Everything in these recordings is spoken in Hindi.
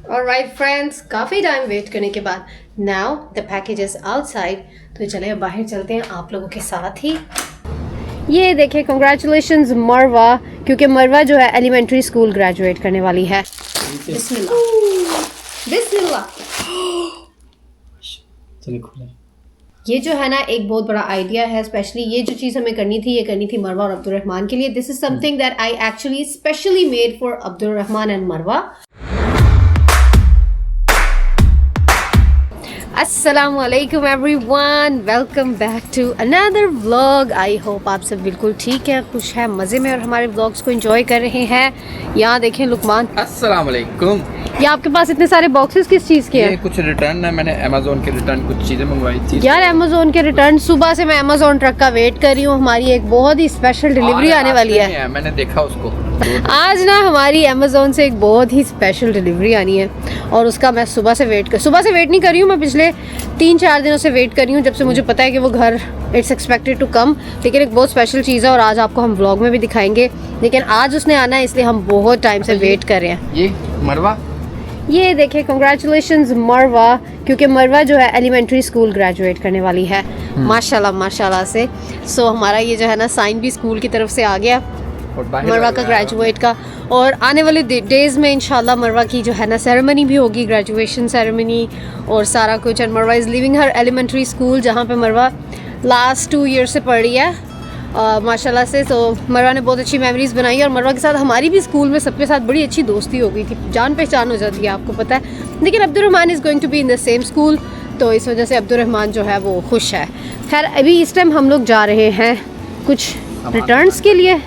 Alright friends, काफ़ी टाइम वेट करने के बाद now the package is outside. तो चले अब बाहर चलते हैं आप लोगों के साथ ही। ये देखिए कंग्रेचुलेशंस मरवा, क्योंकि मरवा जो है एलिमेंट्री स्कूल ग्रेजुएट करने वाली है। बिस्मिल्लाह बिस्मिल्लाह। चलिए खोलें। ये जो है ना एक बहुत बड़ा आइडिया है, स्पेशली ये जो चीज़ हमें करनी थी, ये करनी थी मरवा और अब्दुर्रहमान के लिए। This is something that I actually specially made for Abdurrahman and Marwa. अस्सलाम वालेकुम everyone, welcome back to another vlog. I hope आप सब बिल्कुल ठीक है, खुश है, मज़े में और हमारे व्लॉग्स को एंजॉय कर रहे हैं। यहाँ देखें लुकमान। अस्सलाम वालेकुम। ये आपके पास इतने सारे बॉक्सेस किस चीज़ के हैं? ये कुछ रिटर्न है, मैंने अमेज़न के रिटर्न कुछ चीज़ें मंगवाई थी यार अमेज़न के रिटर्न, सुबह से मैं अमेज़न ट्रक का वेट कर रही हूँ। हमारी एक बहुत ही स्पेशल डिलीवरी आने वाली है। मैंने देखा उसको आज ना हमारी अमेज़न से एक बहुत ही स्पेशल डिलीवरी आनी है और उसका मैं सुबह से वेट नहीं कर रही हूँ। मैं पिछले 3-4 दिनों से वेट कर रही हूँ, जब से मुझे पता है कि वो घर इट्स एक्सपेक्टेड टू कम। लेकिन एक बहुत स्पेशल चीज़ है और आज आपको हम व्लॉग में भी दिखाएंगे, लेकिन आज उसने आना है इसलिए हम बहुत टाइम से वेट कर रहे हैं। ये मरवा, ये देखिए कंग्रेचुलेशंस मरवा, क्योंकि मरवा जो है एलिमेंट्री स्कूल ग्रेजुएट करने वाली है। माशाल्लाह माशाल्लाह से। सो हमारा ये जो है ना साइन भी स्कूल की तरफ से आ गया मरवा का ग्रेजुएट का, और आने वाले डेज़ में इंशाल्लाह मरवा की जो है ना सेरेमनी भी होगी, ग्रेजुएशन सेरेमनी और सारा कुछ। And Marwa is leaving her elementary school, जहाँ पे मरवा लास्ट 2 ईयर से पढ़ रही है माशाल्लाह से। तो मरवा ने बहुत अच्छी मेमोरीज़ बनाई और मरवा के साथ हमारी भी स्कूल में सबके साथ बड़ी अच्छी दोस्ती हो गई थी, जान पहचान हो जाती है, आपको पता है। लेकिन Abdurrahman is going to be in the same school, तो इस वजह से अब्दुर्रहमान जो है वो खुश है। खैर अभी इस टाइम हम लोग जा रहे हैं कुछ रिटर्न्स के लिए,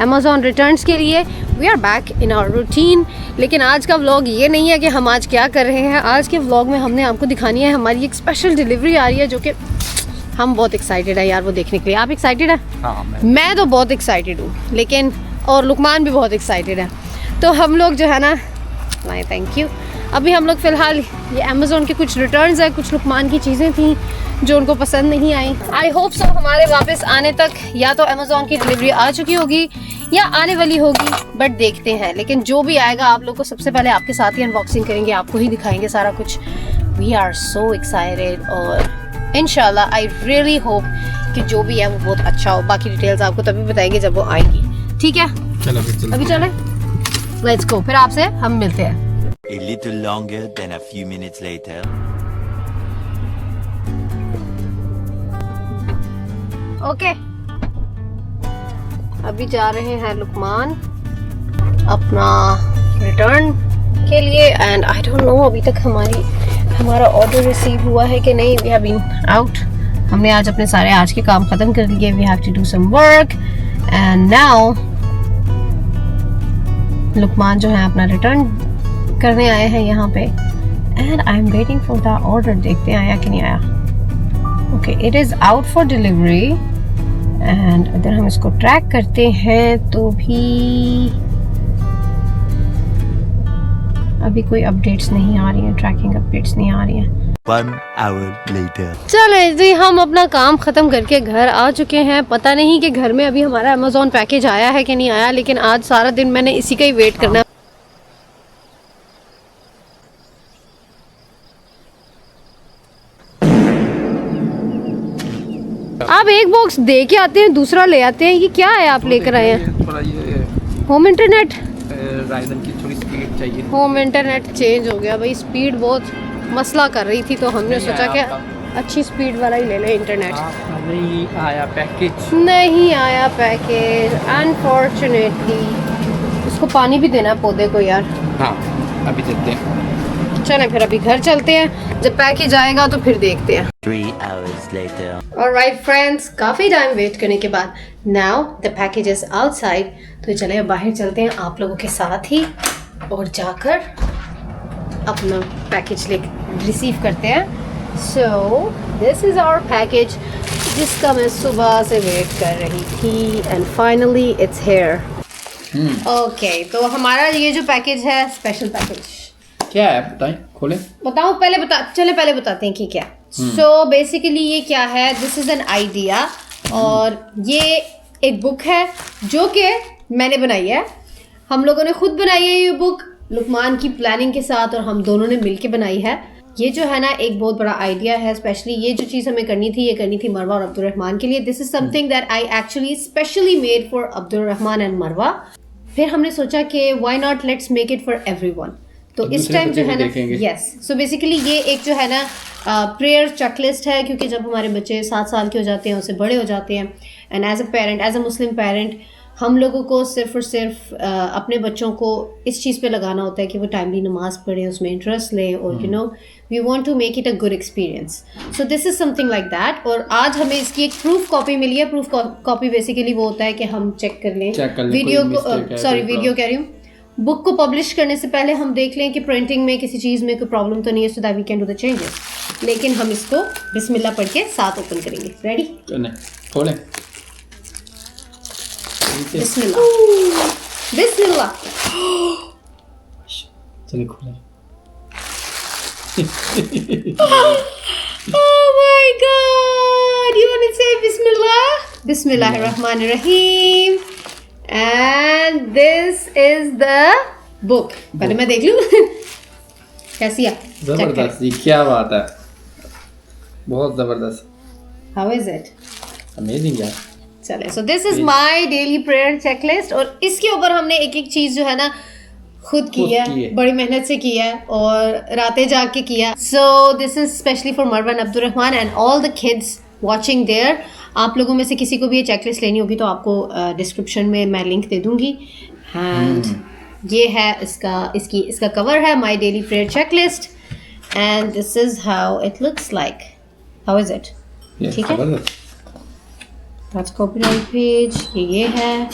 अमेज़न रिटर्न्स के लिए। We are back in our routine. लेकिन आज का व्लॉग ये नहीं है कि हम आज क्या कर रहे हैं। आज के व्लॉग में हमने आपको दिखानी है हमारी एक स्पेशल डिलीवरी आ रही है, जो कि हम बहुत एक्साइटेड है यार वो देखने के लिए। आप एक्साइटेड है? हाँ, मैं तो बहुत एक्साइटेड हूँ, लेकिन और लुकमान भी बहुत एक्साइटेड है। तो हम लोग जो है ना, थैंक यू, अभी हम लोग फ़िलहाल ये अमेज़न के कुछ रिटर्न्स है, कुछ लुकमान की चीज़ें थी जो उनको पसंद नहीं आई। आई होप सो हमारे वापस आने तक या तो अमेज़न की डिलीवरी आ चुकी होगी या आने वाली होगी, बट देखते हैं। लेकिन जो भी आएगा आप लोग को सबसे पहले आपके साथ ही अनबॉक्सिंग करेंगे, आपको ही दिखाएंगे सारा कुछ। वी आर सो एक्साइटेड और इंशाल्लाह आई रियली होप कि जो भी है वो बहुत अच्छा हो। बाकी डिटेल्स आपको तभी बताएंगे जब वो आएंगी, ठीक है? चलो अभी चले, लेट्स गो, फिर आपसे हम मिलते हैं। A little longer than a few minutes later. Okay अभी जा रहे हैं लुकमान अपना रिटर्न के लिए। एंड आई डोंट नो अभी तक हमारा ऑर्डर रिसीव हुआ है कि नहीं। वी हैव बीन आउट, हमने आज अपने सारे आज के काम ख़त्म कर लिए। We have to do some work and now Luqman जो है अपना रिटर्न करने आए हैं यहाँ पे। And I am waiting for the order, देखते हैं आया कि नहीं आया। Okay it is out for delivery. And अगर हम इसको ट्रैक करते हैं तो भी अभी कोई अपडेट्स नहीं आ रही हैं, ट्रैकिंग अपडेट्स नहीं आ रही हैं। 1 hour later. चले जी, हम अपना काम ख़त्म करके घर आ चुके हैं। पता नहीं कि घर में अभी हमारा अमेज़न पैकेज आया है कि नहीं आया, लेकिन आज सारा दिन मैंने इसी का ही वेट करना है। आप एक बॉक्स दे के आते हैं, दूसरा ले आते हैं, ये क्या है आप लेकर आए हैं? थोड़ा ये होम इंटरनेट, राइजन की थोड़ी स्पीड चाहिए। होम इंटरनेट चेंज हो गया भाई, स्पीड बहुत मसला कर रही थी, तो हमने सोचा कि अच्छी स्पीड वाला ही ले लें इंटरनेट। नहीं आया पैकेज, नहीं आया पैकेज अनफॉर्चुनेटली। इसको पानी भी देना है पौधे को यार। हाँ अभी देते हैं। चलें फिर अभी घर चलते हैं, जब पैकेज आएगा तो फिर देखते हैं। 3 hours later. Alright friends, काफ़ी टाइम वेट करने के बाद now the package is outside. तो चले अब बाहर चलते हैं आप लोगों के साथ ही और जाकर अपना पैकेज रिसीव करते हैं। So this is our package, जिसका मैं सुबह से वेट कर रही थी and finally it's here. Okay, तो हमारा ये जो पैकेज है स्पेशल पैकेज क्या है बताएं, खोलें। बताओ पहले पहले बताते हैं कि क्या। सो बेसिकली ये क्या है, दिस इज़ एन आइडिया और ये एक बुक है जो कि मैंने बनाई है। हम लोगों ने खुद बनाई है ये बुक लुकमान की प्लानिंग के साथ और हम दोनों ने मिलके बनाई है। ये जो है ना एक बहुत बड़ा आइडिया है, स्पेशली ये जो चीज़ हमें करनी थी, ये करनी थी मरवा और अब्दुलरहमान के लिए। This is something that I actually specially made for Abdul Rahman and मरवा। फिर हमने सोचा कि why not let's make it for everyone. तो इस टाइम जो है ना, यस, सो बेसिकली ये एक जो है ना प्रेयर चेकलिस्ट है, क्योंकि जब हमारे बच्चे 7 साल के हो जाते हैं, उससे बड़े हो जाते हैं, and as a parent, as a Muslim parent, हम लोगों को सिर्फ और सिर्फ अपने बच्चों को इस चीज़ पे लगाना होता है कि वो टाइमली नमाज पढ़े, उसमें इंटरेस्ट लें, और you know we want to make it a good experience. So this is something like that. और आज हमें इसकी एक प्रूफ कॉपी मिली है। प्रूफ कॉपी बेसिकली वो होता है कि हम चेक कर लें वीडियो को, सॉरी वीडियो कह रही हूँ, बुक को पब्लिश करने से पहले हम देख लें कि प्रिंटिंग में किसी चीज़ में कोई प्रॉब्लम तो नहीं है, so that we can do the changes. लेकिन हम इसको बिस्मिल्लाह पढ़ के साथ ओपन करेंगे। रेडी? खोलें। बिस्मिल्लाह, बिस्मिल्लाह। चलिए खोलें। Oh my God! You want to say Bismillah? Bismillahirrahmanirrahim. And this is the book. पहले मैं देख लूँ कैसी है? जबरदस्त जी, क्या बात है, बहुत जबरदस्त। How is it? अमेजिंग यार। चले, so this is my daily prayer checklist। और इसके ऊपर हमने एक एक चीज़ जो है ना खुद की है, बड़ी मेहनत से की है और रातें जाग के किया। So this is specially for Marwa and Abdurrahman and all the kids watching there। आप लोगों में से किसी को भी ये चेकलिस्ट लेनी होगी तो आपको डिस्क्रिप्शन में मैं लिंक दे दूंगी। एंड ये है इसका कवर है, my daily prayer checklist, and this is how it looks like. How is it? ठीक है, दैट्स कॉपीराइट पेज। ये है,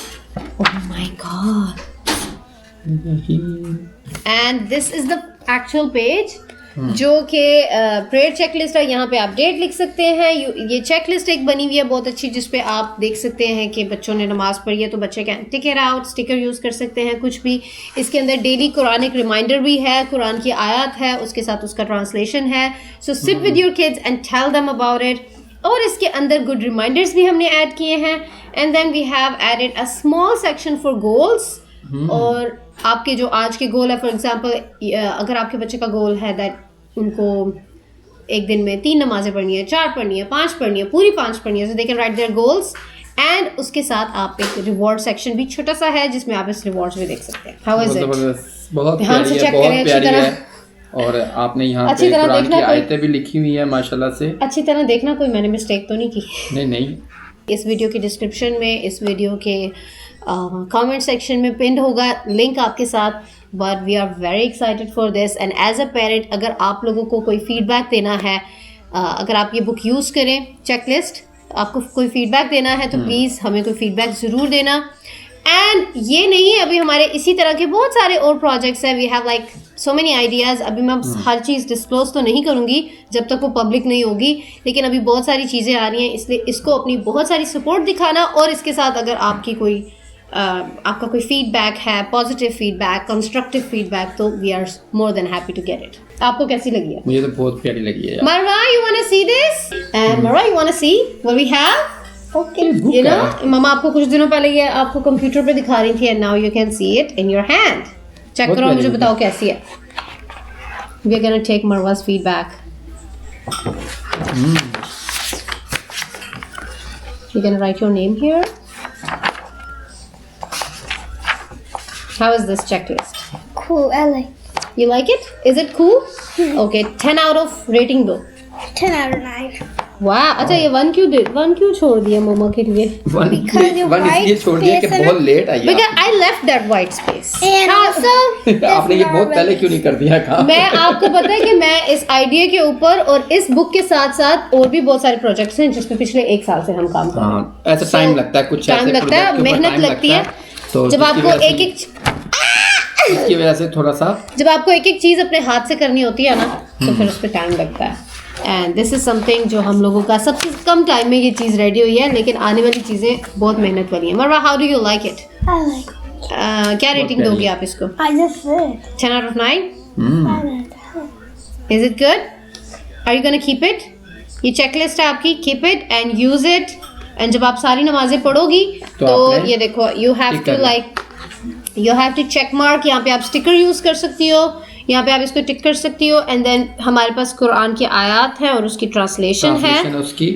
oh my God, and this is the actual page जो कि प्रेयर चेकलिस्ट है। यहाँ पे आप डेट लिख सकते हैं। ये चेकलिस्ट एक बनी हुई है बहुत अच्छी, जिसपे आप देख सकते हैं कि बच्चों ने नमाज पढ़ी है तो बच्चे can tick it out, sticker use कर सकते हैं, कुछ भी। इसके अंदर डेली कुरानिक रिमाइंडर भी है, कुरान की आयत है, उसके साथ उसका ट्रांसलेशन है। So sit with your kids and tell them about it. और इसके अंदर गुड रिमाइंडर्स भी हमने ऐड किए हैं। And then we have added a small section for goals. और आपके जो आज के गोल है, फॉर एग्जांपल अगर आपके बच्चे का गोल है दैट उनको एक दिन में 3 नमाजें पढ़नी है, 4 पढ़नी है, 5 पढ़नी है, पूरी 5 पढ़नी है, so they can write their goals. And उसके साथ आप एक रिवॉर्ड सेक्शन भी छोटा सा है जिसमें आप इस रिवॉर्ड्स भी देख सकते हैं। How is it? बहुत ध्यान से चेक करें अच्छी तरह। और आपने यहाँ पे कुरान की आयतें भी लिखी हुई है माशाल्लाह से। अच्छी तरह देखना, कोई मैंने मिस्टेक तो नहीं की। नहीं। इस वीडियो के डिस्क्रिप्शन में, इस वीडियो के कमेंट सेक्शन में पिन होगा लिंक आपके साथ। But we are very excited for this. And as a parent, अगर आप लोगों को कोई फीडबैक देना है, अगर आप ये बुक यूज़ करें चेकलिस्ट, आपको कोई फीडबैक देना है तो प्लीज़ हमें कोई फीडबैक ज़रूर देना। एंड ये नहीं, अभी हमारे इसी तरह के बहुत सारे और प्रोजेक्ट्स हैं। We have like so many ideas. अभी मैं हर चीज़ डिस्क्लोज तो नहीं करूँगी जब तक वो पब्लिक नहीं होगी, लेकिन अभी बहुत सारी चीज़ें आ रही हैं, इसलिए इसको अपनी बहुत सारी सपोर्ट दिखाना। और इसके साथ अगर आपकी कोई आपका कोई फीडबैक है, पॉजिटिव फीडबैक, कंस्ट्रक्टिव फीडबैक, तो we are more than happy to get it. आपको कैसी लगी है? मुझे तो बहुत प्यारी लगी है। Marwa, you wanna see this? And Marwa, you wanna see what we have? Okay. You know, मम्मा आपको कुछ दिनों पहले ये आपको कंप्यूटर पे दिखा रही थी, and now you can see it in your hand. Check करो, मुझे बताओ कैसी है। We are gonna take Marwa's feedback. You're gonna write your name here. How is this checklist? Cool, I like. You like it? Is it cool? Okay, 10 out of rating दो। 10 out of 9. वाह, अच्छा ये 1 क्यों छोड़ दिया मम्मा के लिए? वन इसलिए छोड़ दिया कि बहुत लेट आई। Because I left that white space. And also, आपने ये बहुत पहले क्यों नहीं कर दिया काम? मैं आपको पता है कि मैं इस आइडिया के ऊपर और इस बुक के साथ साथ और भी बहुत सारे प्रोजेक्ट्स हैं जिसमें पिछले 1 साल से हम काम कर रहे हैं। ऐसा टाइम लगता है, कुछ टाइम लगता है, मेहनत लगती है। तो जब आपको इसकी वजह से थोड़ा सा, जब आपको एक एक चीज अपने हाथ से करनी होती है ना, तो फिर उस पर टाइम लगता है। एंड दिस इज समथिंग जो हम लोगों का सबसे कम टाइम में ये चीज़ रेडी हुई है, लेकिन आने वाली चीज़ें बहुत मेहनत वाली हैं। मरवा, how do you like it? I like. क्या रेटिंग दोगे आप इसको? I just said. 10 out of 9? I like. Is it good? Are you gonna keep it? ये चेकलिस्ट है आपकी, keep it and use it. And जब आप सारी नमाजें पढ़ोगी तो आपने ये देखो, you have ठीक to करना। like you have to check mark, यहाँ पे आप स्टिकर यूज़ कर सकती हो, यहाँ पे आप इसको टिक कर सकती हो। एंड देन हमारे पास कुरान की आयत है और उसकी ट्रांसलेशन है उसकी,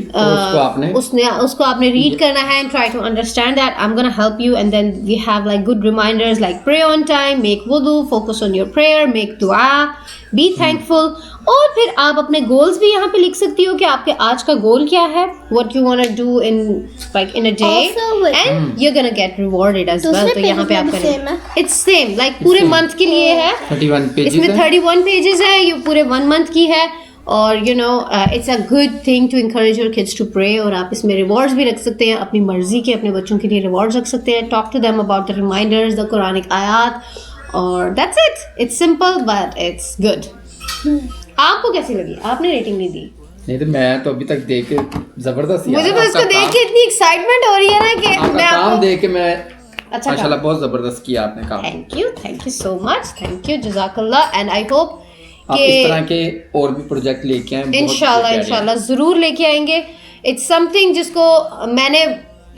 उसको आपने रीड करना है and try to understand that. I am gonna help you and then we have like good reminders like pray on time, make वुदू, focus on your prayer, make दुआ, बी थैंकफुल। और फिर आप अपने गोल्स भी यहाँ पे लिख सकती हो कि आपके आज का गोल क्या है, what you want to do in like in a day, and you are gonna get rewarded as well. तो यहाँ पे आप करें, इट्स सेम लाइक पूरे मंथ के लिए है, 31 पेजेस, इसमें 31 पेजेस है, ये पूरे 1 मंथ की है। और you know it's a good thing to encourage your kids to pray. और आप इसमें रिवॉर्ड्स भी रख सकते हैं, अपनी मर्जी के अपने बच्चों के लिए रिवॉर्ड्स रख सकते हैं। Talk to them about the reminders, the Quranic आयात, और that's it. It's simple but it's good. आपको कैसी लगी? आपने रेटिंग नहीं दी। नहीं तो मैं तो अभी तक देख के जबरदस्त, मुझे तो इसको देख के इतनी एक्साइटमेंट हो रही है ना कि मैं काम देख के मैं अच्छा माशाल्लाह बहुत जबरदस्त किया आपने काम। Thank you so much, thank you, जज़ाकल्लाह। एंड आई होप आप इस तरह के और भी प्रोजेक्ट लेके आए, इंशाल्लाह जरूर लेके आएंगे। इट्स समथिंग जिसको मैंने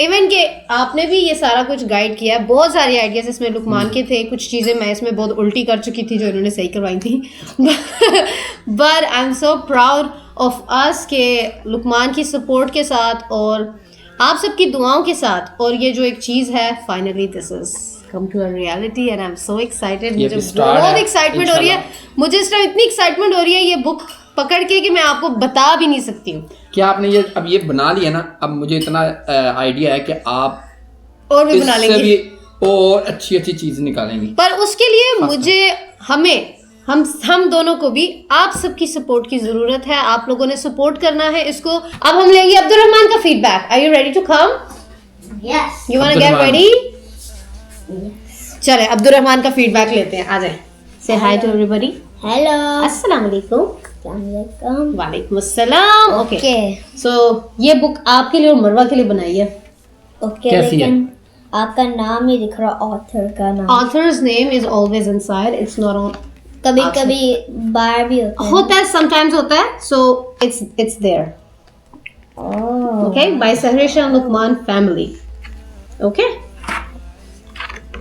इवन के आपने भी ये सारा कुछ गाइड किया है। बहुत सारे आइडियाज इसमें लुकमान के थे, कुछ चीज़ें मैं इसमें बहुत उल्टी कर चुकी थी जो इन्होंने सही करवाई थी। But I am so proud of us के लुकमान की सपोर्ट के साथ और आप सबकी दुआओं के साथ, और ये जो एक चीज़ है finally this is come to a reality and I am so excited. मुझे बहुत एक्साइटमेंट हो रही है, मुझे इस टाइम इतनी एक्साइटमेंट हो रही है ये बुक पकड़ के कि मैं आपको बता भी नहीं सकती हूँ। क्या आपने ये अब ये बना लिया ना, अब मुझे इतना आइडिया है कि आप और भी बना लेंगे, भी और अच्छी अच्छी चीज निकालेंगी। पर उसके लिए मुझे हम दोनों को भी आप सबकी सपोर्ट की जरूरत है। आप लोगों ने सपोर्ट करना है इसको। अब हम लेंगे अब्दुल रहमान का फीडबैक। Are you ready to come? Yes. You want to get ready? चले अब्दुल रहमान का फीडबैक लेते हैं, आ जाए। से हाय टू एवरीबॉडी। Hello. अस्सलाम वालेकुम। Assalamualaikum. वालेकुम अस्सलाम। Okay Okay. सो ये बुक आपके लिए और मरवा के लिए बनाई है। Okay. कैसी है? लेकिन आपका नाम नहीं दिख रहा, ऑथर का नाम। Author's name is always inside, it's not on. कभी कभी बाहर भी होता है, समटाइम्स होता है, so it's there. Oh. Okay, bye Sahrisha Luqman family. Okay,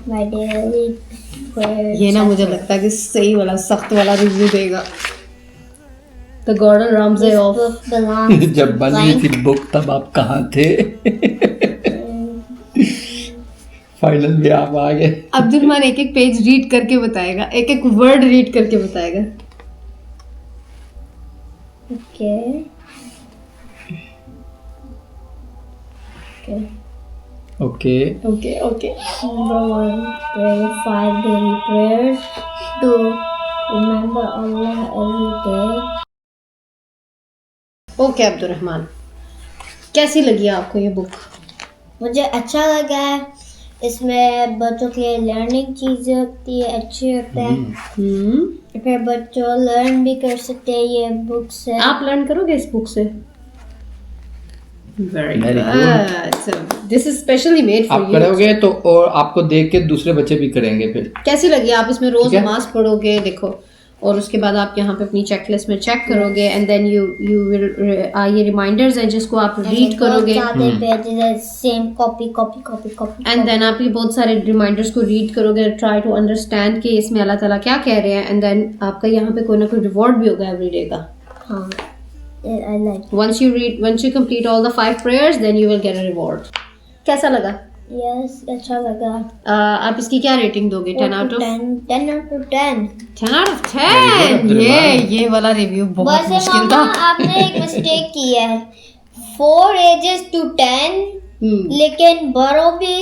My daily prayer. ये ना मुझे लगता है कि सही वाला सख्त वाला रिव्यू देगा। The Gordon Ramsay This of book belongs to जब बन रही थी blank. बुक तब आप कहाँ थे? फाइनल में आप आ गए। अब्दुल रहमान एक एक पेज रीड करके बताएगा, एक एक वर्ड रीड करके बताएगा। Okay. Okay. Okay okay okay Number 1, pray 5 daily prayers. 2, remember Allah every day. Okay Abdul Rahman, कैसी लगी आपको ये बुक? मुझे अच्छा लगा है। इसमें बच्चों के लिए लर्निंग चीज़ें होती है, अच्छी होता है। फिर बच्चों लर्न भी कर सकते हैं ये बुक से। आप लर्न करोगे इस बुक से? Very Very good. This is specially made for आप यू। करोगे तो और आपको देख के दूसरे बच्चे भी करेंगे। फिर कैसी लगी? आप इसमें रोज ठीक है। नमाज पढ़ोगे, देखो, और उसके बाद आप यहाँ पे अपनी चेकलिस्ट में चेक करोगे एंड देन यू विल ये रिमाइंडर्स हैं जिसको आप रीड करोगे same copy copy copy copy and then आप ये बहुत सारे रिमाइंडर्स को रीड करोगे, ट्राई टू अंडरस्टैंड कि इसमें अल्लाह ताला क्या कह रहे हैं, एंड देन आपका यहाँ पे कोई ना कोई रिवॉर्ड भी होगा एवरी डे का। हाँ, I like. once you complete all the 5 prayers then you will get a reward. कैसा लगा? Yes, अच्छा लगा। आप इसकी क्या रेटिंग दोगे? 10 out of 10 out of 10। 10 out of Very 10। good, ये वाला रिव्यू बहुत वैसे मुश्किल मामा था। आपने एक मिस्टेक की है। 4 ages to 10, लेकिन बड़ों भी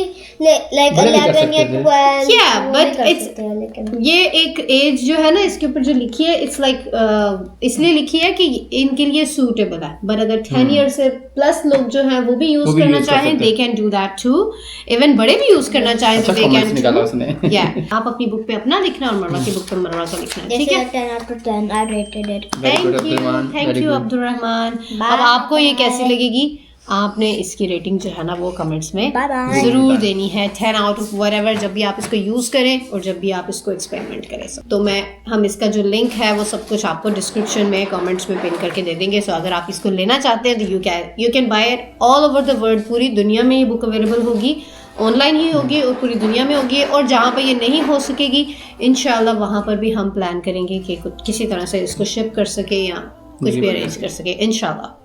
लाइक बड़े भी कर 11 या सकते थे। 12 Yeah, वो but भी कर it's- सकते हैं, लेकिन ये एक एज जो है ना इसके ऊपर जो लिखी है, इट्स लाइक इसलिए लिखी है कि इनके लिए सूटेबल है। बट अगर 10 ईयर से प्लस लोग जो हैं वो भी यूज वो भी करना use कर चाहें, सकते दे हैं। Can do that too. Even बड़े भी यूज करना चाहें तो अच्छा दे comments निकाला कैन उसने। टू। या आप अपनी बुक पे अपना लिखना और मरवा की बुक पे मरवा का लिखना, ठीक जैसे है? 10 out of 10 I rated it। Very good, thank you, Abdul Rahman, thank very you good. Abdul Rahman. Bye. अब आपको ये कैसी लगेगी? आपने इसकी रेटिंग जो है ना वो कमेंट्स में Bye bye. जरूर देनी है। 10 आउट ऑफ व्हाटएवर, जब भी आप इसको यूज करें और जब भी आप इसको एक्सपेरिमेंट करें। तो हम इसका जो लिंक है वो सब कुछ आपको डिस्क्रिप्शन में कमेंट्स में पिन करके दे देंगे। सो अगर आप इसको लेना चाहते हैं तो you can buy it all over the world. पूरी दुनिया में ये बुक अवेलेबल होगी ऑनलाइन ही होगी और पूरी दुनिया में होगी, और जहाँ पर ये नहीं हो सकेगी इंशाल्लाह वहाँ पर भी हम प्लान करेंगे कि किसी तरह से इसको शिप कर सके या कुछ भी अरेंज कर सके इंशाल्लाह।